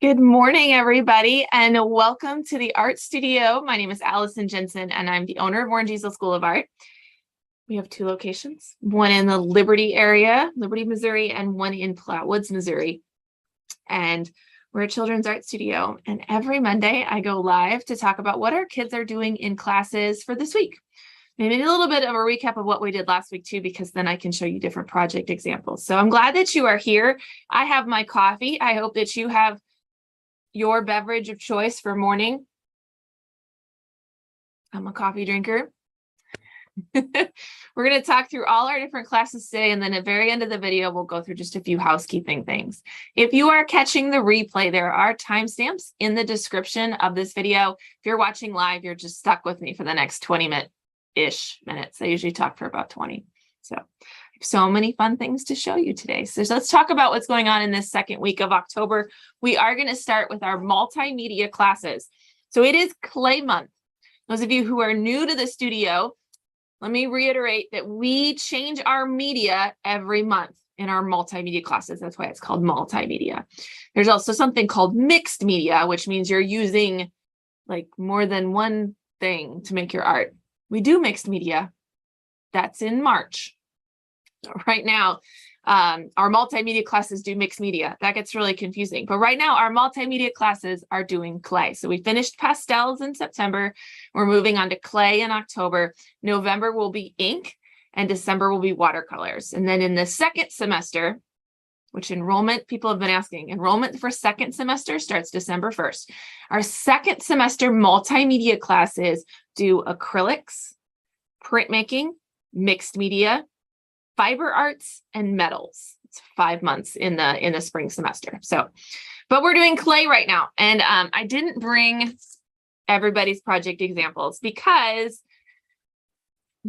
Good morning, everybody, and welcome to the Art Studio. My name is Allison Jensen, and I'm the owner of Orange Easel School of Art. We have two locations, one in the Liberty area, Liberty, Missouri, and one in Platte Woods, Missouri. And we're a children's art studio. And every Monday, I go live to talk about what our kids are doing in classes for this week. Maybe a little bit of a recap of what we did last week, too, because then I can show you different project examples. So I'm glad that you are here. I have my coffee. I hope that you have your beverage of choice for morning. I'm a coffee drinker. We're going to talk through all our different classes today, and then at the very end of the video, we'll go through just a few housekeeping things. If you are catching the replay, there are timestamps in the description of this video. If you're watching live, you're just stuck with me for the next 20-ish minutes. I usually talk for about 20. So many fun things to show you today. So let's talk about what's going on in this second week of October. We are going to start with our multimedia classes. So it is Clay Month. Those of you who are new to the studio, let me reiterate that we change our media every month in our multimedia classes. That's why it's called multimedia. There's also something called mixed media, which means you're using like more than one thing to make your art. We do mixed media. That's in March. Right now, our multimedia classes do mixed media. That gets really confusing. But right now, our multimedia classes are doing clay. So we finished pastels in September. We're moving on to clay in October. November will be ink, and December will be watercolors. And then in the second semester, which enrollment, people have been asking, enrollment for second semester starts December 1st. Our second semester multimedia classes do acrylics, printmaking, mixed media, fiber arts, and metals. It's 5 months in the spring semester. So, but we're doing clay right now. And I didn't bring everybody's project examples because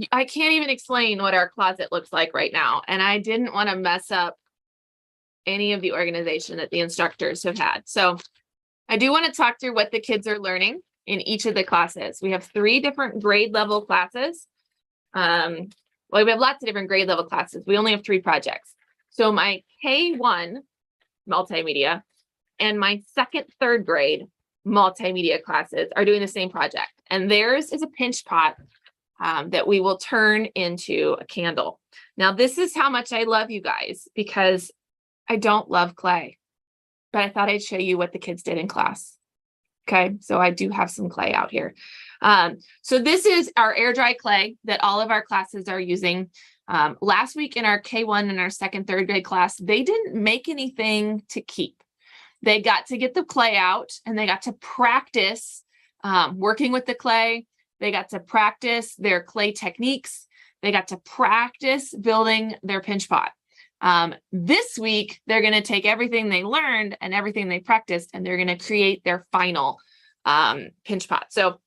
I can't even explain what our closet looks like right now. And I didn't want to mess up any of the organization that the instructors have had. So I do want to talk through what the kids are learning in each of the classes. We have 3 different grade level classes. Well, we have lots of different grade level classes. We only have 3 projects. So my K1 multimedia and my second, third grade multimedia classes are doing the same project. And theirs is a pinch pot that we will turn into a candle. Now, this is how much I love you guys because I don't love clay, but I thought I'd show you what the kids did in class. Okay, so I do have some clay out here. So this is our air dry clay that all of our classes are using. Last week in our K1 and our second, third grade class, they didn't make anything to keep. They got to get the clay out and they got to practice working with the clay. They got to practice their clay techniques. They got to practice building their pinch pot. This week, they're going to take everything they learned and everything they practiced, and they're going to create their final pinch pot. So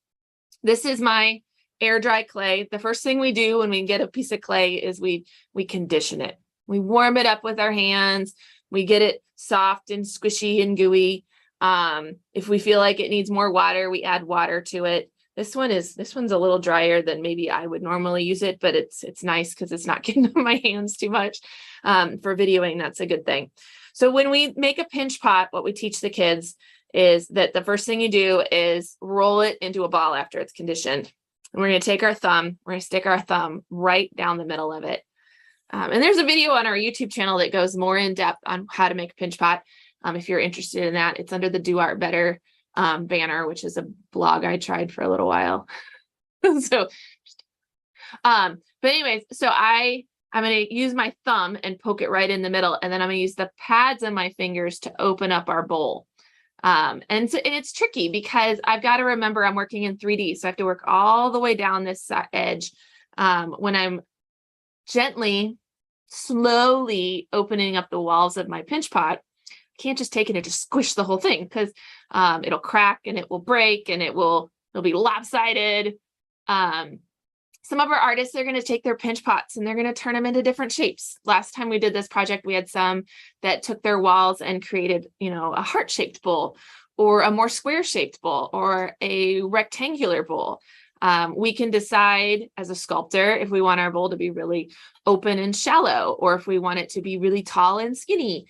this is my air dry clay. The first thing we do when we get a piece of clay is we condition it. We warm it up with our hands. We get it soft and squishy and gooey. If we feel like it needs more water, we add water to it. This one's a little drier than maybe I would normally use it, but it's nice because it's not getting on my hands too much. For videoing, that's a good thing. So when we make a pinch pot, what we teach the kids is that the first thing you do is roll it into a ball after it's conditioned. And we're going to take our thumb, we're going to stick our thumb right down the middle of it. And there's a video on our YouTube channel that goes more in depth on how to make a pinch pot. If you're interested in that, it's under the Do Art Better banner, which is a blog I tried for a little while. So, but anyways, so I'm going to use my thumb and poke it right in the middle. And then I'm going to use the pads on my fingers to open up our bowl. And it's tricky because I've got to remember I'm working in 3D. So I have to work all the way down this edge when I'm gently, slowly opening up the walls of my pinch pot. I can't just take it and just squish the whole thing because it'll crack and it will break and it'll be lopsided. Some of our artists are going to take their pinch pots and they're going to turn them into different shapes. Last time we did this project, we had some that took their walls and created, a heart-shaped bowl or a more square-shaped bowl or a rectangular bowl. We can decide as a sculptor if we want our bowl to be really open and shallow or if we want it to be really tall and skinny.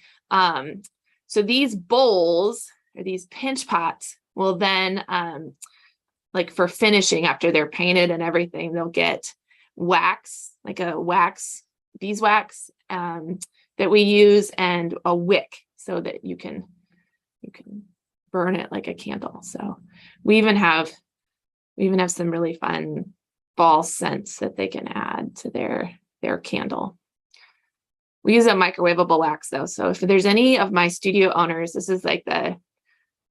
So these bowls or these pinch pots will then, like for finishing after they're painted and everything, they'll get wax, like a beeswax that we use, and a wick so that you can burn it like a candle. So we even have some really fun fall scents that they can add to their candle. We use a microwavable wax though. So if there's any of my studio owners, this is like the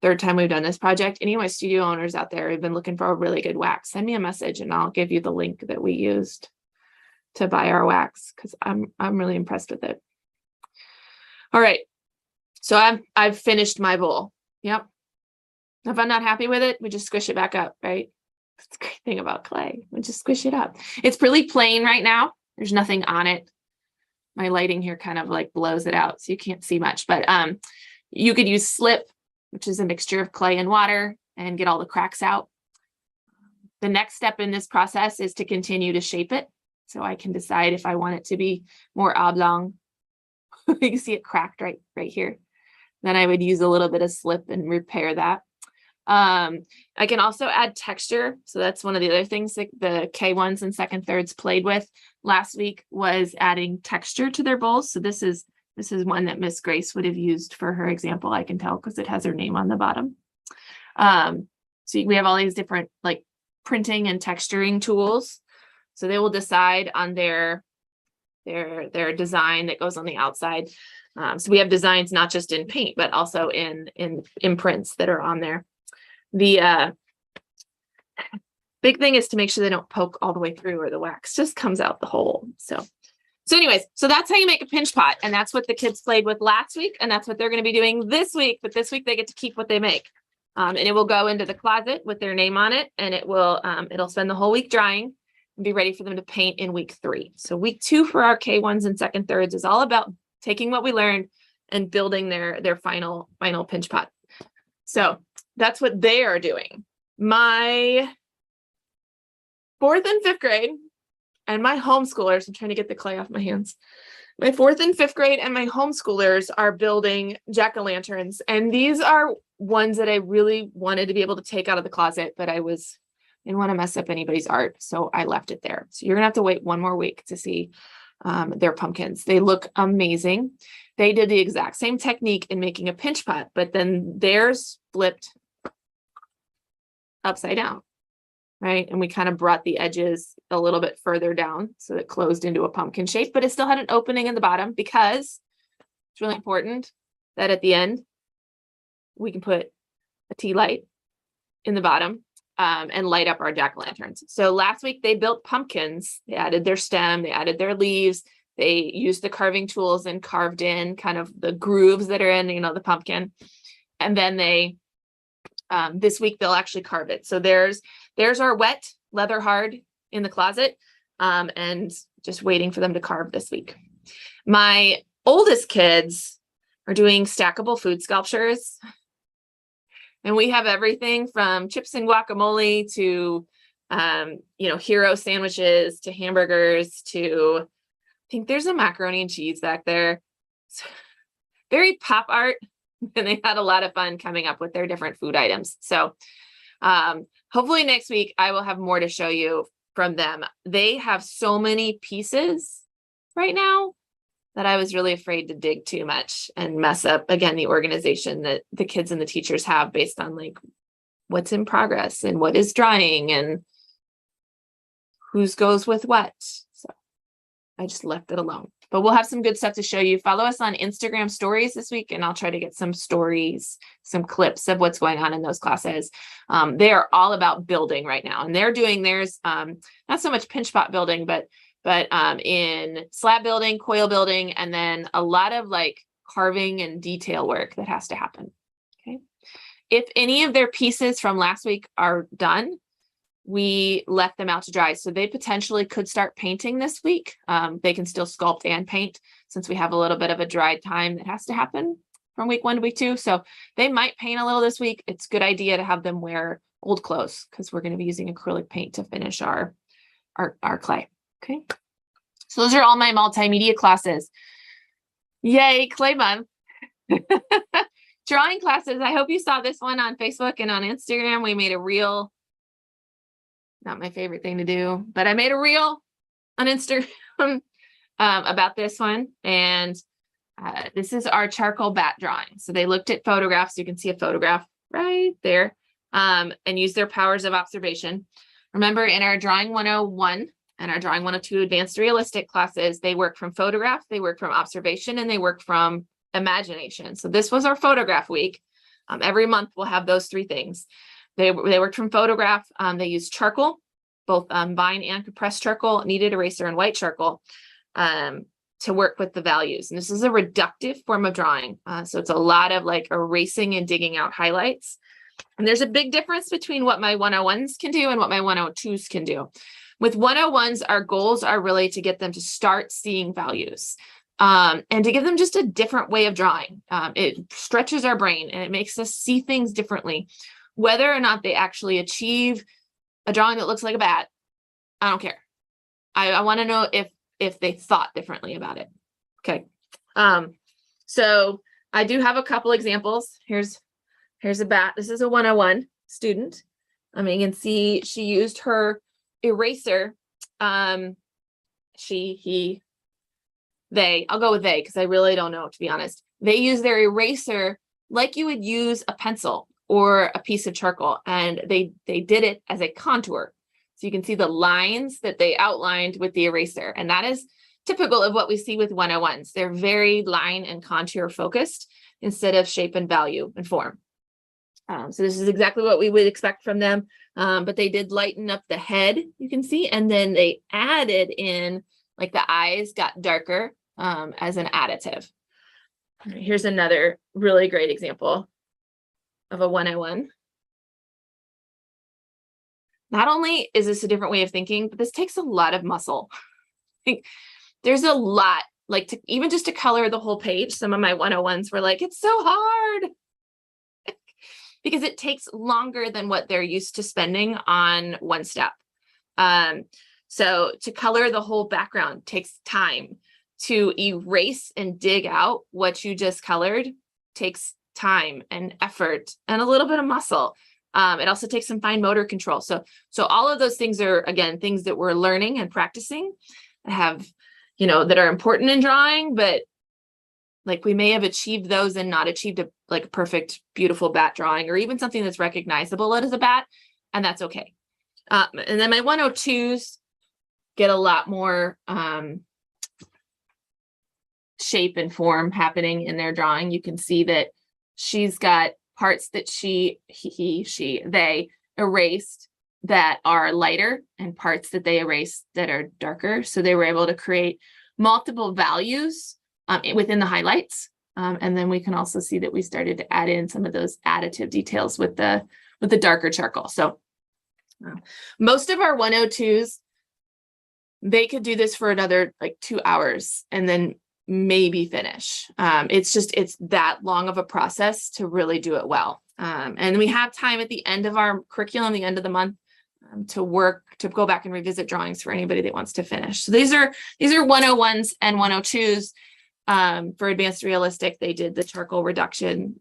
third time we've done this project, any of my studio owners out there have been looking for a really good wax, send me a message and I'll give you the link that we used to buy our wax, because I'm really impressed with it. All right. So I've finished my bowl. Yep. If I'm not happy with it, we just squish it back up, right? That's the great thing about clay. We just squish it up. It's really plain right now. There's nothing on it. My lighting here kind of like blows it out, so you can't see much, but you could use slip, which is a mixture of clay and water, and get all the cracks out. The next step in this process is to continue to shape it. So I can decide if I want it to be more oblong. You can see it cracked right here. Then I would use a little bit of slip and repair that. I can also add texture. So that's one of the other things that the K1s and second thirds played with last week, was adding texture to their bowls. So this is one that Miss Grace would have used for her example. I can tell because it has her name on the bottom. So we have all these different like printing and texturing tools. So they will decide on their design that goes on the outside. So we have designs not just in paint, but also in imprints that are on there. The big thing is to make sure they don't poke all the way through, or the wax just comes out the hole. So anyways, so that's how you make a pinch pot. And that's what the kids played with last week. And that's what they're going to be doing this week. But this week they get to keep what they make. And it will go into the closet with their name on it. And it will, it'll spend the whole week drying and be ready for them to paint in week 3. So week 2 for our K1s and second thirds is all about taking what we learned and building their final pinch pot. So that's what they are doing. My 4th and 5th grade and my homeschoolers, I'm trying to get the clay off my hands. My 4th and 5th grade and my homeschoolers are building jack-o'-lanterns. And these are ones that I really wanted to be able to take out of the closet, but I didn't want to mess up anybody's art. So I left it there. So you're gonna have to wait one more week to see their pumpkins. They look amazing. They did the exact same technique in making a pinch pot, but then theirs flipped upside down, right? And we kind of brought the edges a little bit further down so it closed into a pumpkin shape, but it still had an opening in the bottom, because it's really important that at the end we can put a tea light in the bottom and light up our jack-o'-lanterns. So last week they built pumpkins. They added their stem, they added their leaves, they used the carving tools and carved in kind of the grooves that are in, the pumpkin. And then they, this week they'll actually carve it. So there's our wet leather hard in the closet, and just waiting for them to carve this week. My oldest kids are doing stackable food sculptures. And we have everything from chips and guacamole to, hero sandwiches to hamburgers to, I think there's a macaroni and cheese back there. Very pop art. And they had a lot of fun coming up with their different food items. So hopefully next week I will have more to show you from them. They have so many pieces right now that I was really afraid to dig too much and mess up, again, the organization that the kids and the teachers have based on like what's in progress and what is drying and whose goes with what. So I just left it alone. But we'll have some good stuff to show you. Follow us on Instagram stories this week, and I'll try to get some stories, some clips of what's going on in those classes. They are all about building right now, and they're doing theirs, not so much pinch pot building, but in slab building, coil building, and then a lot of like carving and detail work that has to happen. Okay. If any of their pieces from last week are done, we left them out to dry. So they potentially could start painting this week. They can still sculpt and paint since we have a little bit of a dry time that has to happen from week 1 to week 2. So they might paint a little this week. It's a good idea to have them wear old clothes because we're going to be using acrylic paint to finish our clay. Okay. So those are all my multimedia classes. Yay, clay month. drawing classes. I hope you saw this one on Facebook and on Instagram. We made a reel. Not my favorite thing to do, but I made a reel on Instagram about this one. And this is our charcoal bat drawing. So they looked at photographs. You can see a photograph right there, and used their powers of observation. Remember, in our Drawing 101 and our Drawing 102 Advanced Realistic classes, they work from photograph, they work from observation, and they work from imagination. So this was our photograph week. Every month we'll have those three things. They worked from photograph. They used charcoal, both vine and compressed charcoal, kneaded eraser, and white charcoal to work with the values. And this is a reductive form of drawing. So it's a lot of like erasing and digging out highlights. And there's a big difference between what my 101s can do and what my 102s can do. With 101s, our goals are really to get them to start seeing values and to give them just a different way of drawing. It stretches our brain and it makes us see things differently. Whether or not they actually achieve a drawing that looks like a bat, I don't care. I want to know if they thought differently about it. Okay. So I do have a couple examples. Here's a bat. This is a 101 student. You can see she used her eraser. They, I'll go with they, because I really don't know, to be honest. They use their eraser like you would use a pencil or a piece of charcoal, and they did it as a contour. So you can see the lines that they outlined with the eraser, and that is typical of what we see with 101s. They're very line and contour focused instead of shape and value and form. So this is exactly what we would expect from them, but they did lighten up the head, you can see, and then they added in, like the eyes got darker as an additive. Here's another really great example of a 101. Not only is this a different way of thinking, but this takes a lot of muscle. There's a lot, like even just to color the whole page, some of my 101s were like, it's so hard. Because it takes longer than what they're used to spending on one step. So to color the whole background takes time. To erase and dig out what you just colored takes time and effort and a little bit of muscle. It also takes some fine motor control. So all of those things are, again, things that we're learning and practicing, that are important in drawing, but like we may have achieved those and not achieved a perfect, beautiful bat drawing, or even something that's recognizable as a bat, and that's okay. And then my 102s get a lot more shape and form happening in their drawing. You can see that she's got parts that they erased that are lighter and parts that they erased that are darker. So they were able to create multiple values within the highlights. And then we can also see that we started to add in some of those additive details with the darker charcoal. So most of our 102s, they could do this for another 2 hours and then maybe finish. It's that long of a process to really do it well. And we have time at the end of our curriculum, the end of the month, to go back and revisit drawings for anybody that wants to finish. So these are 101s and 102s. For Advanced Realistic, they did the charcoal reduction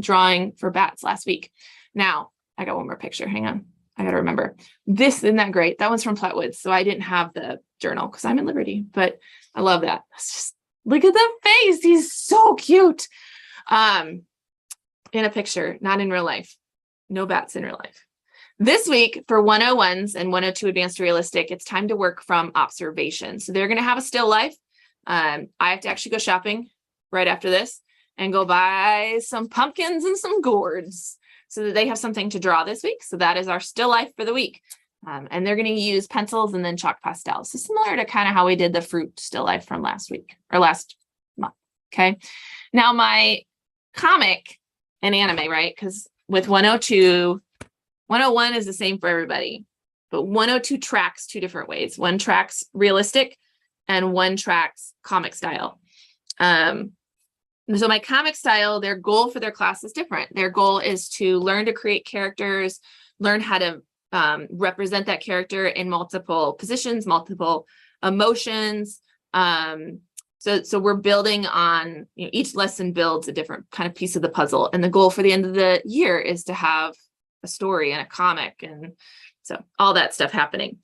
drawing for bats last week. Now, I got one more picture. Hang on. I got to remember. This, isn't that great? That one's from Flatwoods, so I didn't have the journal because I'm in Liberty, but I love that. Look at the face. He's so cute. In a picture, not in real life. No bats in real life. This week for 101s and 102 Advanced Realistic, it's time to work from observation. So they're going to have a still life. I have to actually go shopping right after this and go buy some pumpkins and some gourds so that they have something to draw this week. So that is our still life for the week. And they're going to use pencils and then chalk pastels. So similar to kind of how we did the fruit still life from last week or last month. Okay. Now my comic and anime, right? Because with 102, 101 is the same for everybody, but 102 tracks two different ways. One tracks realistic and one tracks comic style. So my comic style, their goal for their class is different. Their goal is to learn to create characters, learn how to represent that character in multiple positions, multiple emotions, So we're building on, each lesson builds a different kind of piece of the puzzle. And the goal for the end of the year is to have a story and a comic. And so all that stuff happening.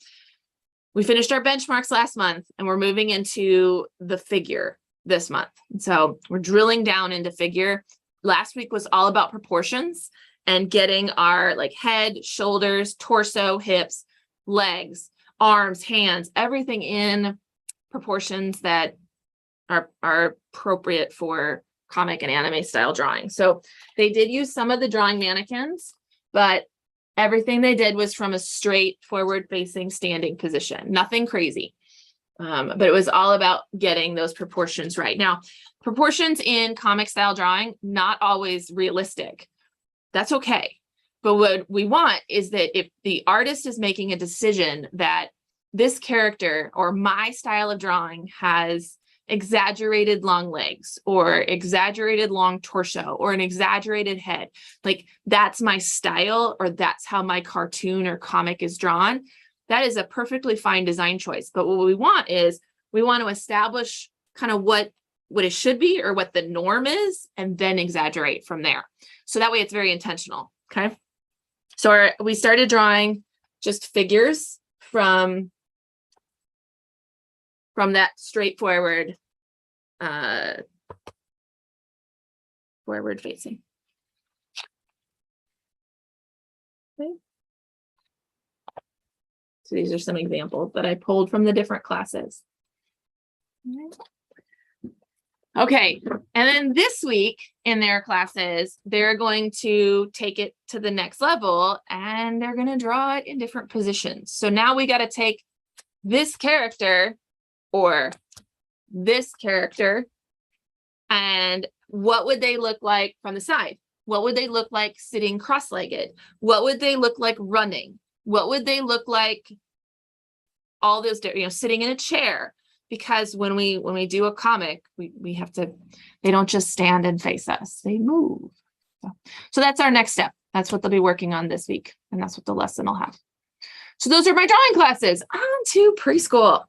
We finished our benchmarks last month and we're moving into the figure this month. And so we're drilling down into figure. Last week was all about proportions and getting our like head, shoulders, torso, hips, legs, arms, hands, everything in proportions that are appropriate for comic and anime style drawing. So they did use some of the drawing mannequins, but everything they did was from a straight forward facing standing position, nothing crazy. But it was all about getting those proportions right. Now, proportions in comic style drawing, not always realistic. That's okay. But what we want is that if the artist is making a decision that this character or my style of drawing has exaggerated long legs or exaggerated long torso or an exaggerated head, like that's my style or that's how my cartoon or comic is drawn, that is a perfectly fine design choice. But what we want is we want to establish kind of what it should be or what the norm is, and then exaggerate from there. So that way it's very intentional. Okay. So we started drawing just figures from that straightforward forward facing. Okay. So these are some examples that I pulled from the different classes. Okay, and then this week in their classes, they're going to take it to the next level and they're going to draw it in different positions. So now we got to take this character or this character, and what would they look like from the side? What would they look like sitting cross-legged? What would they look like running? What would they look like all those, sitting in a chair? Because when we do a comic, we have to, they don't just stand and face us, they move. So that's our next step. That's what they'll be working on this week. And that's what the lesson will have. So those are my drawing classes. On to preschool.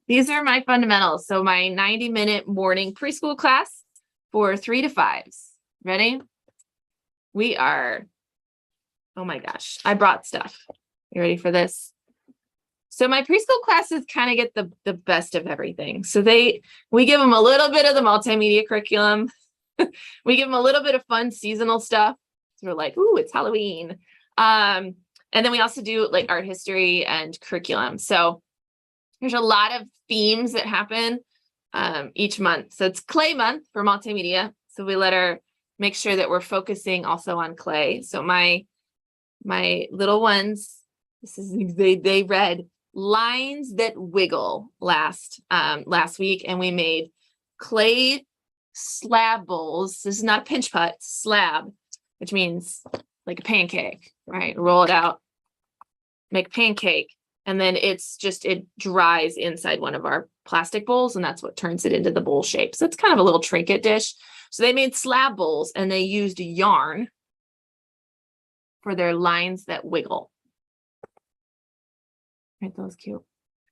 These are my fundamentals. So my 90-minute morning preschool class for 3 to 5s. Ready? We are, oh my gosh, I brought stuff. You ready for this? So my preschool classes kind of get the best of everything. So we give them a little bit of the multimedia curriculum. We give them a little bit of fun seasonal stuff. So we're like, ooh, it's Halloween. And then we also do like art history and curriculum. So there's a lot of themes that happen each month. So it's clay month for multimedia. So we make sure that we're focusing also on clay. So my little ones, they read Lines That Wiggle last week, and we made clay slab bowls. This is not a pinch putt, slab, which means like a pancake, right? Roll it out, make a pancake, and then it dries inside one of our plastic bowls, and that's what turns it into the bowl shape. So it's kind of a little trinket dish. So they made slab bowls, and they used yarn for their lines that wiggle. Right, that was cute.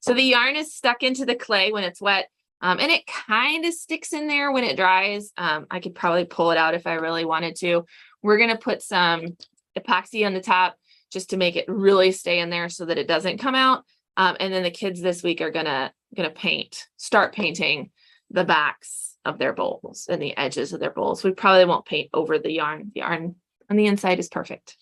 So the yarn is stuck into the clay when it's wet, and it kind of sticks in there when it dries. I could probably pull it out if I really wanted to. We're going to put some epoxy on the top just to make it really stay in there so that it doesn't come out. And then the kids this week are gonna start painting the backs of their bowls and the edges of their bowls. We probably won't paint over the yarn. The yarn on the inside is perfect.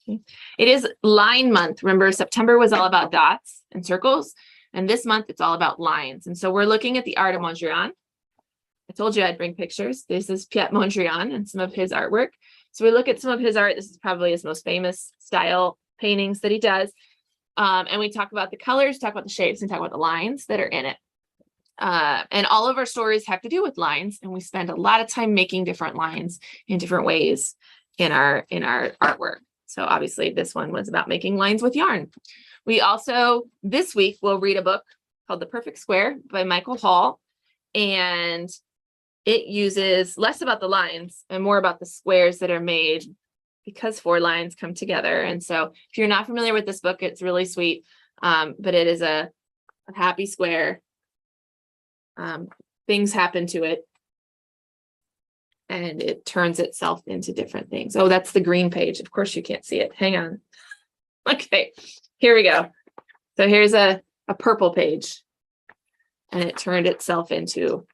Okay. It is line month. Remember, September was all about dots and circles, and this month it's all about lines. And so we're looking at the art of Mondrian. I told you I'd bring pictures. This is Piet Mondrian and some of his artwork. So we look at some of his art. This is probably his most famous style paintings that he does. And we talk about the colors, talk about the shapes, and talk about the lines that are in it. And all of our stories have to do with lines, and we spend a lot of time making different lines in different ways in our artwork. So obviously this one was about making lines with yarn. We also, this week, will read a book called The Perfect Square by Michael Hall. And it uses less about the lines and more about the squares that are made because 4 lines come together. And so if you're not familiar with this book, it's really sweet. But it is a happy square things happen to it. And it turns itself into different things. Oh, that's the green page. Of course you can't see it. Hang on. Okay, here we go. So here's a purple page. And it turned itself into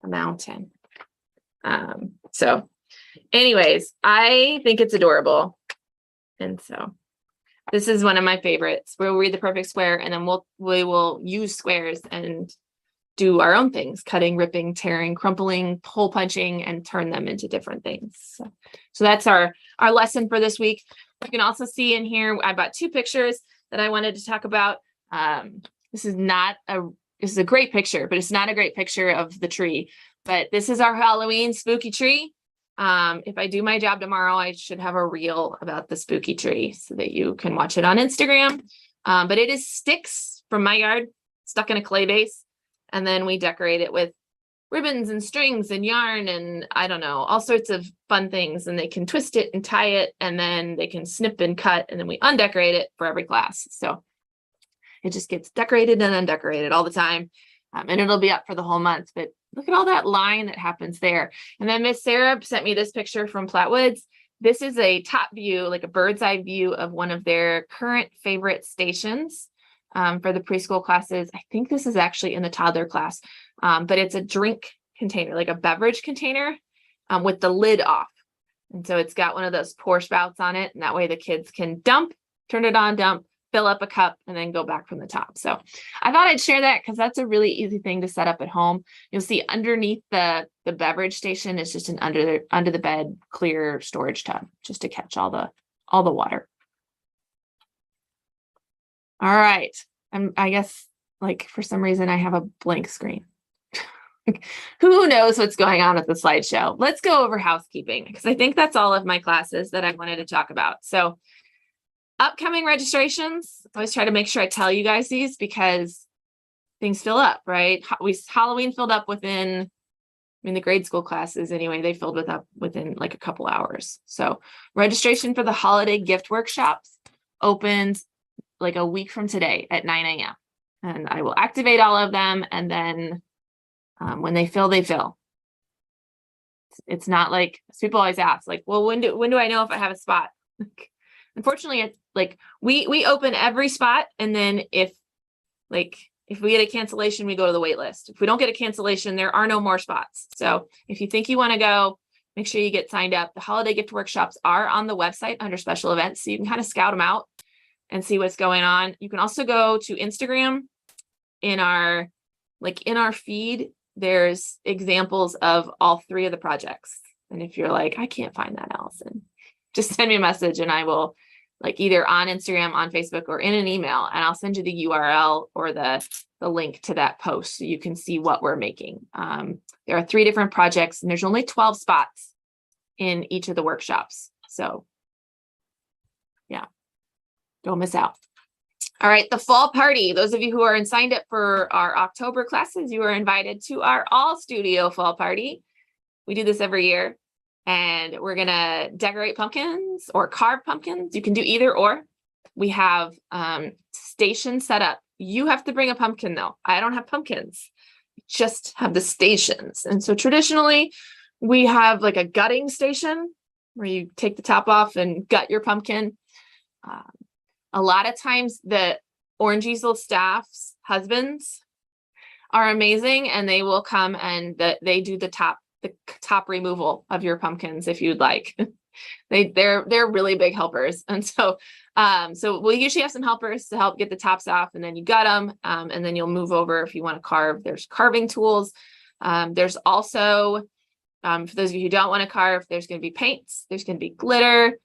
a mountain. So anyways, I think it's adorable. And so this is one of my favorites. We'll read the perfect square, and then we will use squares and do our own things, cutting, ripping, tearing, crumpling, hole punching, and turn them into different things. So that's our lesson for this week. You can also see in here, I bought 2 pictures that I wanted to talk about. This is a great picture, but it's not a great picture of the tree. But this is our Halloween spooky tree. If I do my job tomorrow, I should have a reel about the spooky tree so that you can watch it on Instagram. But it is sticks from my yard stuck in a clay base. And then we decorate it with ribbons and strings and yarn and I don't know, all sorts of fun things. And they can twist it and tie it, and then they can snip and cut, and then we undecorate it for every class. So it just gets decorated and undecorated all the time. And it'll be up for the whole month. But look at all that line that happens there. And then Miss Sarah sent me this picture from Flatwoods. This is a top view, like a bird's eye view of one of their current favorite stations. For the preschool classes. I think this is actually in the toddler class, but it's a drink container, like a beverage container with the lid off. And so it's got one of those pour spouts on it. And that way the kids can dump, turn it on, dump, fill up a cup, and then go back from the top. So I thought I'd share that because that's a really easy thing to set up at home. You'll see underneath the beverage station is just an under the bed clear storage tub just to catch all the water. All right. I guess like for some reason I have a blank screen. Who knows what's going on with the slideshow? Let's go over housekeeping because I think that's all of my classes that I wanted to talk about. So upcoming registrations, I always try to make sure I tell you guys these because things fill up, right? Halloween filled up within, the grade school classes anyway, they filled up within like a couple hours. So registration for the holiday gift workshops opens like a week from today at 9 a.m. And I will activate all of them. And then when they fill, they fill. It's not like people always ask like, well, when do I know if I have a spot? Unfortunately, it's like we open every spot. And then if we get a cancellation, we go to the wait list. If we don't get a cancellation, there are no more spots. So if you think you want to go, make sure you get signed up. The holiday gift workshops are on the website under special events. So you can kind of scout them out and see what's going on. You can also go to Instagram. In our feed, there's examples of all 3 of the projects. And if you're like, I can't find that, Allison, just send me a message and I will either on Instagram, on Facebook, or in an email, and I'll send you the URL or the link to that post so you can see what we're making. There are 3 different projects and there's only 12 spots in each of the workshops. So yeah. Don't miss out. All right, the fall party. Those of you who are signed up for our October classes, you are invited to our all studio fall party. We do this every year, and we're gonna decorate pumpkins or carve pumpkins. You can do either or. We have stations set up. You have to bring a pumpkin though. I don't have pumpkins, just have the stations. And so traditionally we have like a gutting station where you take the top off and gut your pumpkin. A lot of times the Orange Easel staff's husbands are amazing, and they will come and they do the top removal of your pumpkins if you'd like. They're really big helpers. And so we'll usually have some helpers to help get the tops off, and then you gut them, and then you'll move over if you want to carve. There's carving tools. There's also, for those of you who don't want to carve, there's going to be paints, there's going to be glitter.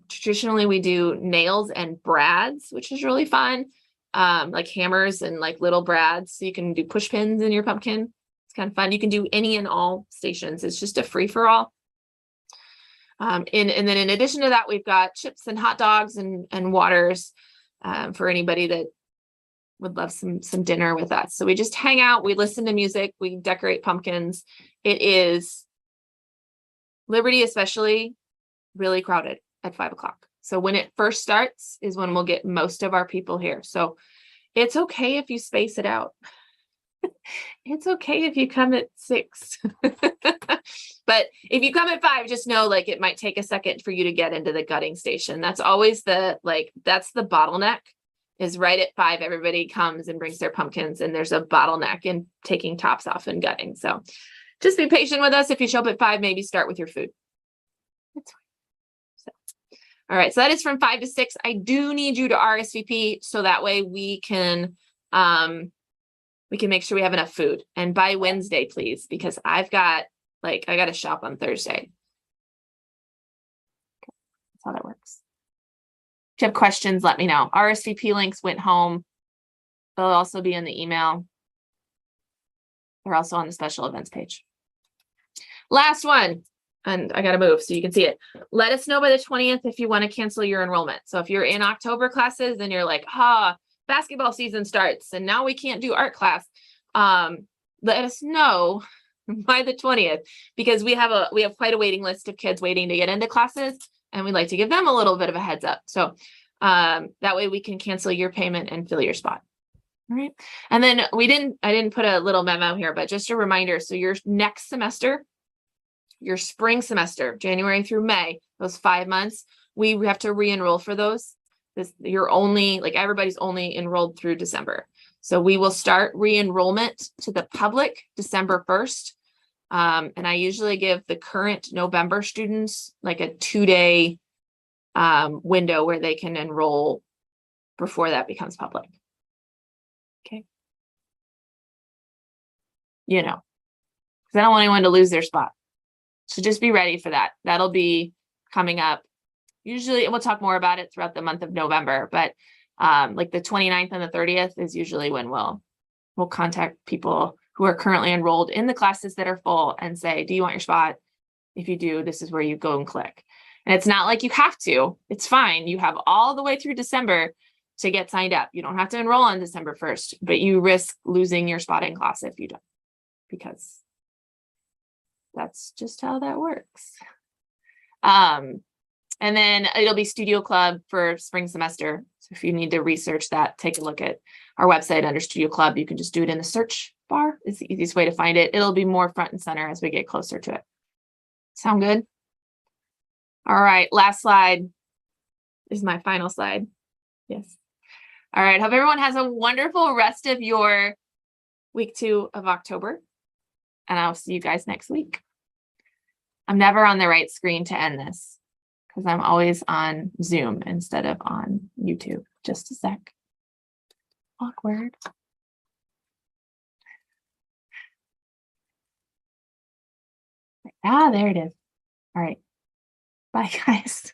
Traditionally we do nails and brads, which is really fun. Like hammers and like little brads. So you can do push pins in your pumpkin. It's kind of fun. You can do any and all stations. It's just a free for all. And then in addition to that, we've got chips and hot dogs and waters, for anybody that would love some dinner with us. So we just hang out, we listen to music, we decorate pumpkins. It is Liberty, especially, really crowded at 5 o'clock. So when it first starts is when we'll get most of our people here. So it's okay if you space it out. It's okay if you come at 6. But if you come at 5, just know like it might take a second for you to get into the gutting station. That's always that's the bottleneck, is right at 5, everybody comes and brings their pumpkins, and there's a bottleneck in taking tops off and gutting. So just be patient with us. If you show up at 5, maybe start with your food. That's fine. So, all right, so that is from 5 to 6. I do need you to RSVP so that way we can make sure we have enough food. And by Wednesday, please, because I got to shop on Thursday. That's how that works. If you have questions, let me know. RSVP links went home. They'll also be in the email. They're also on the special events page. Last one, and I got to move so you can see it. Let us know by the 20th if you want to cancel your enrollment. So if you're in October classes and you're like, basketball season starts and now we can't do art class, let us know by the 20th, because we have quite a waiting list of kids waiting to get into classes, and we'd like to give them a little bit of a heads up. So that way we can cancel your payment and fill your spot. All right. And then I didn't put a little memo here, but just a reminder. So your next semester, your spring semester, January through May, those 5 months, we have to re-enroll for those. Everybody's only enrolled through December. So we will start re-enrollment to the public December 1st. And I usually give the current November students like a 2-day window where they can enroll before that becomes public. Okay. Because I don't want anyone to lose their spot. So just be ready for that. That'll be coming up. Usually, and we'll talk more about it throughout the month of November, but like the 29th and the 30th is usually when we'll contact people who are currently enrolled in the classes that are full and say, do you want your spot? If you do, this is where you go and click. And it's not like you have to. It's fine. You have all the way through December to get signed up. You don't have to enroll on December 1st, but you risk losing your spot in class if you don't, because that's just how that works. And then it'll be Studio Club for spring semester. So if you need to research that, take a look at our website under Studio Club. You can just do it in the search bar. It's the easiest way to find it. It'll be more front and center as we get closer to it. Sound good? All right, last slide is my final slide. Yes. All right, hope everyone has a wonderful rest of your week 2 of October. And I'll see you guys next week. I'm never on the right screen to end this, because I'm always on Zoom instead of on YouTube. Just a sec. Awkward. There it is. All right. Bye, guys.